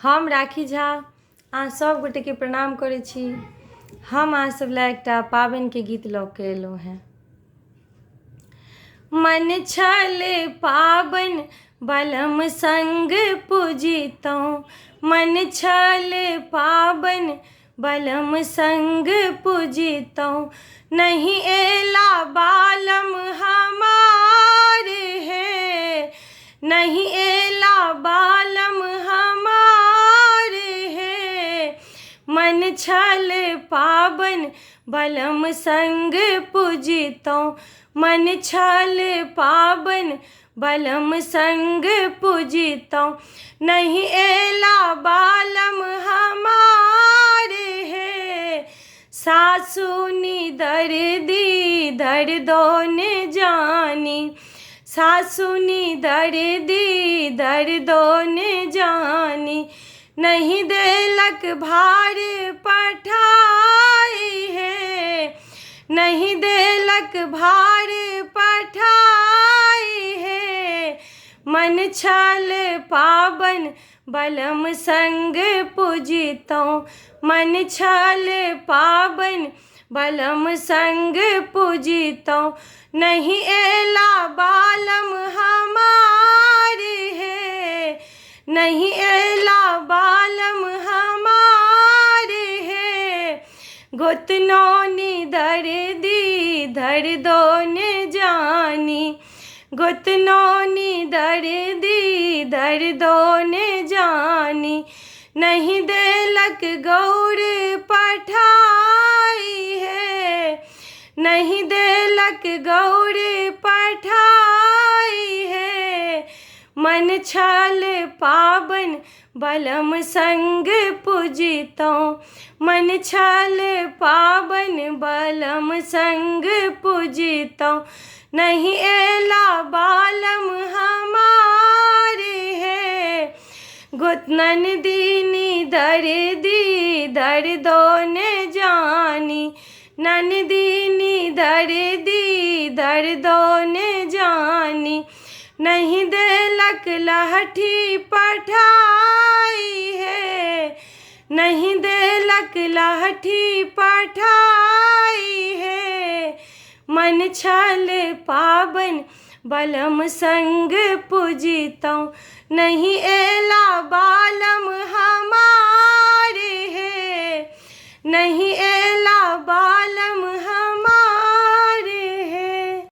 हम राखी झा अहाँ सब गोटे के प्रणाम करै छी। हम अहाँ सब ला एकटा पाबनि के गीत लऽ के एलहुँ हैं। मन छल पाबनि बलम संग पूजितौं, मन छल पाबनि बलम संग पूजितौं, नहीं एला बालम हमार है, नहीं एला बालम हमार है। मन छल पाबनि बलम संग पूजितौं, मन छल पाबनि बलम संग पूजितौं, नहीं एला बालम हमार है। सासु दर्दी दर्दो न जानी, सासु दर्दी दर्दो न जानी, नहीं देलक भार पठाई है, नहीं देलक भार पठाई है। मन छल पाबनि बलम संग पूजितौं, मन छल पाबनि बलम संग पूजितौं, नहीं एला बालम हमार है, नहीं एला बालम हमार है। गोतनौनी दर्दी दर्दो न जानी, गोतनौनी दर्दी दर्दो न जानी, नहीं देलक गौर पठाई है, नहीं देलक गौर पठाई है। मन छल पाबनि बलम संग पूजितौं, मन छल पाबनि बलम संग पूजितौं, नहीं एला बालम हमार है। ननदीनी दर्दी दर्दो न जानी, ननदीनी दर्दी दर्दो न जानी, नहीं देलक लहठी पठाई है, नहीं देलक लहठी पठाई है। मन छल पाबनि बलम संग पूजितौं, नहीं एला बालम हमार है, नहीं एला बालम हमार